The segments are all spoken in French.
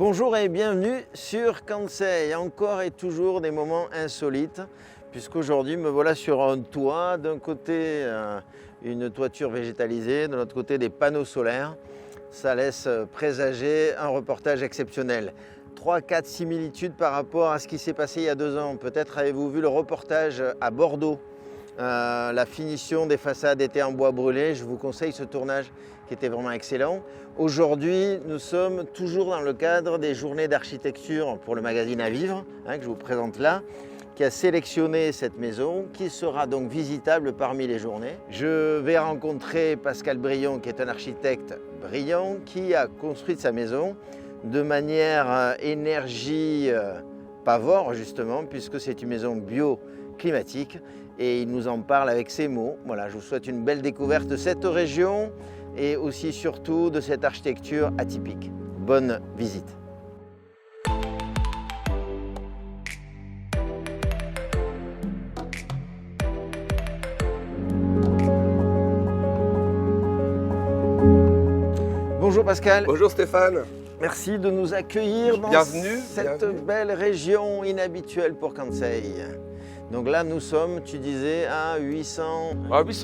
Bonjour et bienvenue sur Kansei. Encore et toujours des moments insolites, puisqu'aujourd'hui me voilà sur un toit, d'un côté une toiture végétalisée, de l'autre côté des panneaux solaires. Ça laisse présager un reportage exceptionnel. 3-4 similitudes par rapport à ce qui s'est passé il y a 2 ans. Peut-être avez-vous vu le reportage à Bordeaux. La finition des façades était en bois brûlé. Je vous conseille ce tournage qui était vraiment excellent. Aujourd'hui, nous sommes toujours dans le cadre des journées d'architecture pour le magazine À Vivre, que je vous présente là, qui a sélectionné cette maison, qui sera donc visitable parmi les journées. Je vais rencontrer Pascal Brion, qui est un architecte brillant, qui a construit sa maison de manière énergie Pavor, justement, puisque c'est une maison bio-climatique. Et il nous en parle avec ces mots. Voilà, je vous souhaite une belle découverte de cette région et aussi surtout de cette architecture atypique. Bonne visite. Bonjour Pascal. Bonjour Stéphane. Merci de nous accueillir dans cette belle région inhabituelle pour Kansei. Donc là, nous sommes, tu disais, à 800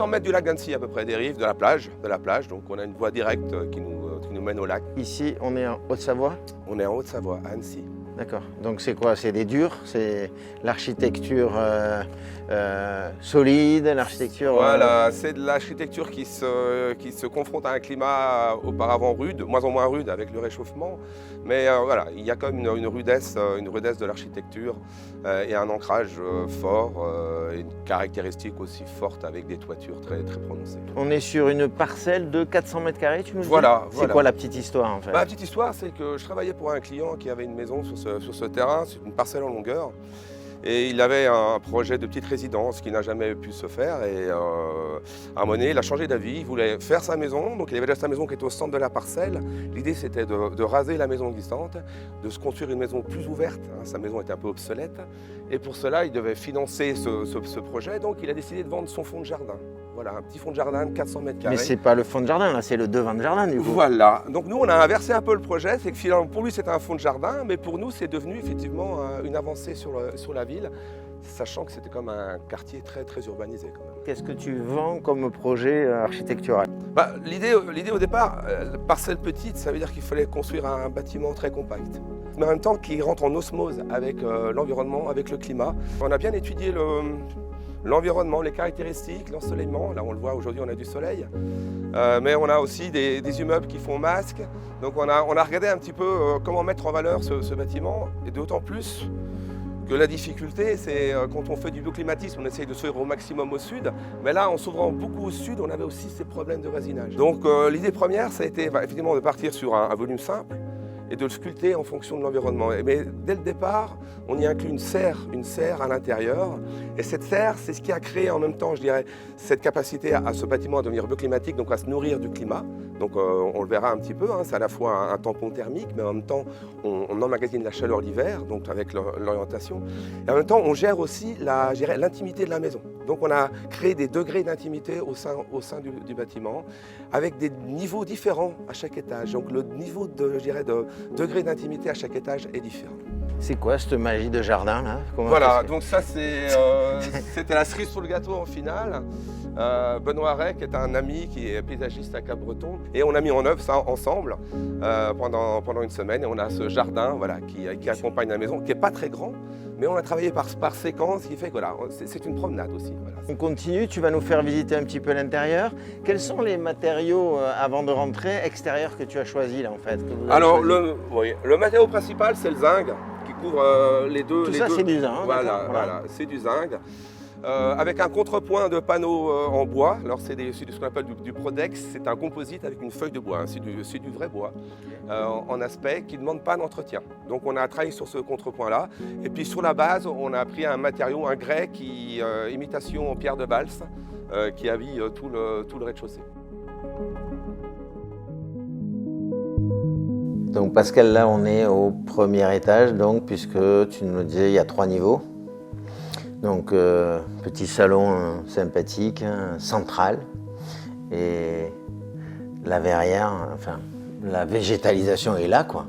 mètres du lac d'Annecy à peu près, des rives, de la plage. Donc on a une voie directe qui nous mène au lac. Ici, on est en Haute-Savoie? On est en Haute-Savoie, à Annecy. D'accord. Donc c'est quoi? C'est des durs? C'est l'architecture solide, l'architecture... Voilà, c'est de l'architecture qui se confronte à un climat auparavant rude, moins en moins rude avec le réchauffement. Mais voilà, il y a quand même une rudesse de l'architecture et un ancrage fort, et une caractéristique aussi forte avec des toitures très, très prononcées. On est sur une parcelle de 400 mètres carrés, tu nous dis? Voilà. C'est quoi la petite histoire en fait? La petite histoire, c'est que je travaillais pour un client qui avait une maison sur ce terrain, c'est une parcelle en longueur. Et il avait un projet de petite résidence qui n'a jamais pu se faire. Et à un moment donné, il a changé d'avis. Il voulait faire sa maison. Donc il avait déjà sa maison qui était au centre de la parcelle. L'idée, c'était de raser la maison existante, de se construire une maison plus ouverte. Sa maison était un peu obsolète. Et pour cela, il devait financer ce projet. Donc il a décidé de vendre son fond de jardin. Voilà, un petit fond de jardin de 400 mètres carrés. Mais c'est pas le fond de jardin, là, c'est le devant de jardin, du coup. Voilà. Donc nous, on a inversé un peu le projet. C'est que finalement, pour lui, c'était un fond de jardin, mais pour nous, c'est devenu effectivement une avancée sur la ville, sachant que c'était comme un quartier très, très urbanisé quand même. Qu'est-ce que tu vends comme projet architectural? L'idée au départ, parcelle petite, ça veut dire qu'il fallait construire un bâtiment très compact, mais en même temps qui rentre en osmose avec l'environnement, avec le climat. On a bien étudié l'environnement, les caractéristiques, l'ensoleillement. Là, on le voit, aujourd'hui, on a du soleil. Mais on a aussi des immeubles qui font masque. Donc, on a regardé un petit peu comment mettre en valeur ce bâtiment. Et d'autant plus que la difficulté, c'est quand on fait du bioclimatisme, on essaye de s'ouvrir au maximum au sud. Mais là, en s'ouvrant beaucoup au sud, on avait aussi ces problèmes de voisinage. Donc, l'idée première, ça a été effectivement de partir sur un volume simple et de le sculpter en fonction de l'environnement. Mais dès le départ, on y inclut une serre à l'intérieur. Et cette serre, c'est ce qui a créé en même temps, je dirais, cette capacité à ce bâtiment à devenir bioclimatique, donc à se nourrir du climat. Donc on le verra un petit peu, c'est à la fois un tampon thermique, mais en même temps, on emmagasine la chaleur l'hiver, donc avec l'orientation. Et en même temps, on gère aussi l'intimité de la maison. Donc on a créé des degrés d'intimité au sein du bâtiment, avec des niveaux différents à chaque étage. Donc le niveau de degré d'intimité à chaque étage est différent. C'est quoi cette magie de jardin là? Voilà, donc ça c'était la cerise sur le gâteau en finale. Benoît Rey, qui est un ami qui est paysagiste à Cap-Breton. Et on a mis en œuvre ça ensemble pendant une semaine. Et on a ce jardin qui accompagne la maison, qui n'est pas très grand, mais on a travaillé par séquence, qui fait que voilà, c'est une promenade aussi. Voilà. On continue, tu vas nous faire visiter un petit peu l'intérieur. Quels sont les matériaux, avant de rentrer, extérieurs que tu as choisis là en fait? Alors le matériau principal, c'est le zinc, qui couvre les deux. Tout ça, c'est du zinc. Voilà, c'est du zinc. Avec un contrepoint de panneaux en bois. Alors c'est ce qu'on appelle du Prodex, c'est un composite avec une feuille de bois, c'est du vrai bois en aspect qui ne demande pas d'entretien. Donc on a travaillé sur ce contrepoint-là. Et puis sur la base, on a pris un matériau, un grès, imitation en pierre de Balse, qui habille tout le rez-de-chaussée. Donc Pascal, là on est au premier étage, donc, puisque tu nous disais il y a 3 niveaux. Donc petit salon sympathique, central, et la verrière, enfin la végétalisation est là quoi.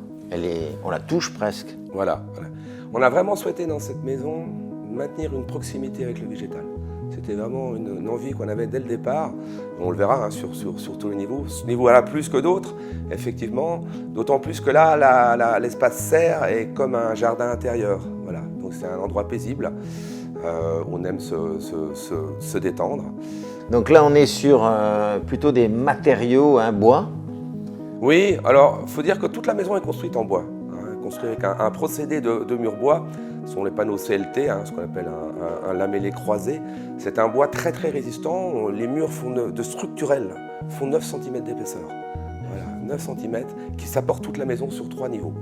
on la touche presque. Voilà. On a vraiment souhaité dans cette maison maintenir une proximité avec le végétal. C'était vraiment une envie qu'on avait dès le départ. On le verra sur tous les niveaux. Ce niveau-là plus que d'autres, effectivement. D'autant plus que là, l'espace serre est comme un jardin intérieur. Voilà. Donc c'est un endroit paisible. On aime se détendre. Donc là, on est sur plutôt des matériaux, bois. Oui, alors il faut dire que toute la maison est construite en bois. Construite avec un procédé de mur bois. Ce sont les panneaux CLT, ce qu'on appelle un lamellé croisé. C'est un bois très très résistant. Les murs de structurel font 9 cm d'épaisseur. Voilà, 9 cm qui s'apportent toute la maison sur 3 niveaux.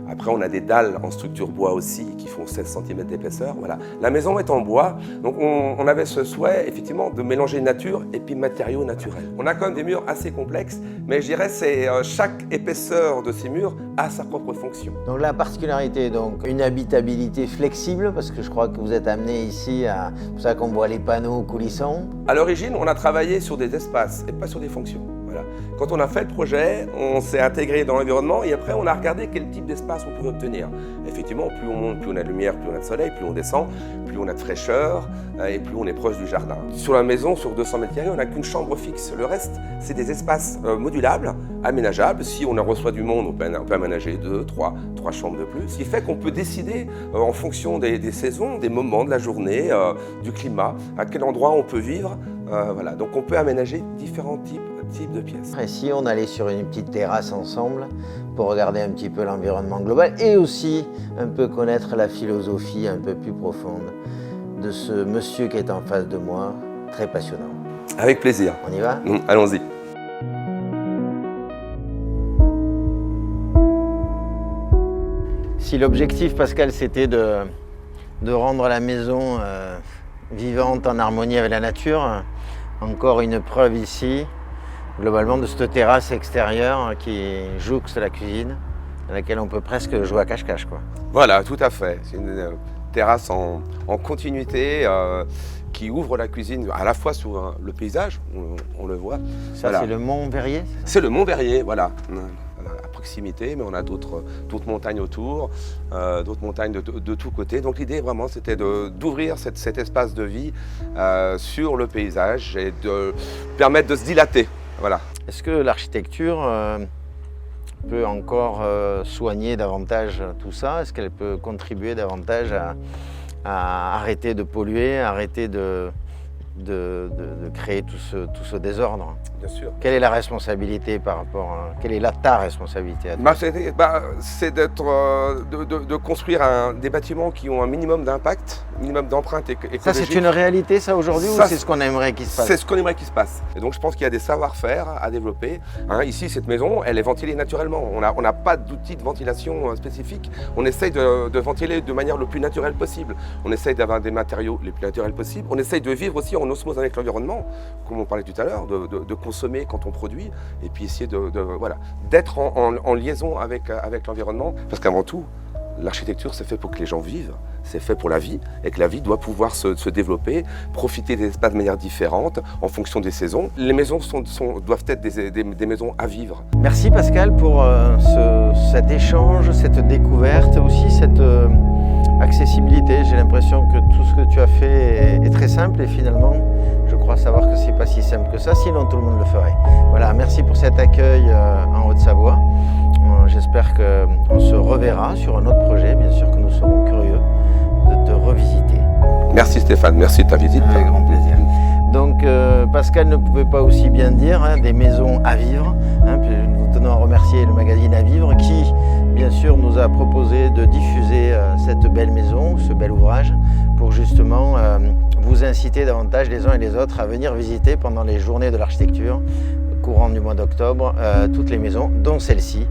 Après, on a des dalles en structure bois aussi qui font 16 cm d'épaisseur. Voilà. La maison est en bois, donc on avait ce souhait effectivement de mélanger nature et puis matériaux naturels. On a quand même des murs assez complexes, mais je dirais que chaque épaisseur de ces murs a sa propre fonction. Donc la particularité, donc une habitabilité flexible, parce que je crois que vous êtes amené ici, c'est pour ça qu'on voit les panneaux coulissants. À l'origine, on a travaillé sur des espaces et pas sur des fonctions. Voilà. Quand on a fait le projet, on s'est intégré dans l'environnement et après on a regardé quel type d'espace on pouvait obtenir. Effectivement, plus on monte, plus on a de lumière, plus on a de soleil, plus on descend, plus on a de fraîcheur et plus on est proche du jardin. Sur la maison, sur 200 mètres carrés, on n'a qu'une chambre fixe. Le reste, c'est des espaces modulables, aménageables. Si on en reçoit du monde, on peut aménager 2, 3 chambres de plus. Ce qui fait qu'on peut décider en fonction des saisons, des moments de la journée, du climat, à quel endroit on peut vivre. Voilà. Donc on peut aménager différents types de pièces. Et si on allait sur une petite terrasse ensemble pour regarder un petit peu l'environnement global et aussi un peu connaître la philosophie un peu plus profonde de ce monsieur qui est en face de moi, très passionnant. Avec plaisir. On y va ? Allons-y. Si l'objectif, Pascal, c'était de rendre la maison vivante, en harmonie avec la nature, encore une preuve ici, globalement, de cette terrasse extérieure qui jouxte la cuisine, à laquelle on peut presque jouer à cache-cache, quoi. Voilà, tout à fait. C'est une terrasse en continuité qui ouvre la cuisine à la fois sur le paysage, on le voit. Ça, voilà. C'est le Mont Verrier ? C'est le Mont Verrier, voilà. À proximité, mais on a d'autres montagnes autour, d'autres montagnes de tous côtés. Donc l'idée vraiment c'était d'ouvrir cet espace de vie sur le paysage et de permettre de se dilater. Voilà. Est-ce que l'architecture peut encore soigner davantage tout ça ? Est-ce qu'elle peut contribuer davantage à arrêter de polluer, arrêter de créer tout ce désordre? Bien sûr. Quelle est la responsabilité par rapport à... Quelle est ta responsabilité à toi? C'est de construire des bâtiments qui ont un minimum d'impact, un minimum d'empreinte écologique. Ça, c'est une réalité, ça, aujourd'hui, ou c'est ce qu'on aimerait qu'il se passe? C'est ce qu'on aimerait qu'il se passe. Et donc, je pense qu'il y a des savoir-faire à développer. Ici, cette maison, elle est ventilée naturellement. On n'a pas d'outils de ventilation spécifiques. On essaye de ventiler de manière le plus naturelle possible. On essaye d'avoir des matériaux les plus naturels possibles. On essaye de vivre aussi en osmose avec l'environnement, comme on parlait tout à l'heure, de consommer quand on produit, et puis essayer d'être en liaison avec l'environnement. Parce qu'avant tout, l'architecture, c'est fait pour que les gens vivent, c'est fait pour la vie, et que la vie doit pouvoir se développer, profiter des espaces de manière différente, en fonction des saisons. Les maisons doivent être des maisons à vivre. Merci Pascal pour cet échange, cette découverte, aussi cette accessibilité. J'ai l'impression que tout ce que tu as fait est très simple, et finalement, je crois savoir que c'est pas si simple que ça, sinon tout le monde le ferait. Voilà, merci pour cet accueil en Haute-Savoie. J'espère qu'on se reverra sur un autre projet. Bien sûr que nous serons curieux de te revisiter. Merci Stéphane, merci de ta visite. Avec grand plaisir. Donc Pascal ne pouvait pas aussi bien dire des maisons à vivre. Nous tenons à remercier le magazine À Vivre qui, bien sûr, nous a proposé de diffuser cette belle maison, ce bel ouvrage, pour justement vous inciter davantage les uns et les autres à venir visiter pendant les journées de l'architecture, courant du mois d'octobre, toutes les maisons, dont celle-ci,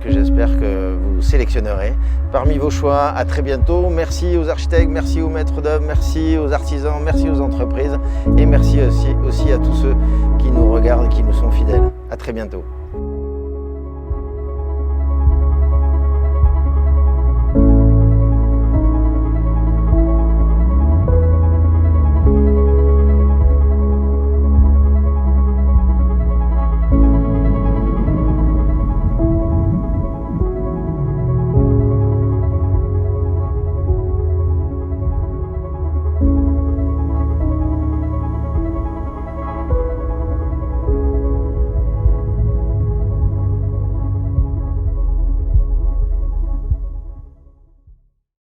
que j'espère que vous sélectionnerez parmi vos choix. À très bientôt. Merci aux architectes, merci aux maîtres d'œuvre, merci aux artisans, merci aux entreprises et merci aussi à tous ceux qui nous regardent et qui nous sont fidèles. À très bientôt.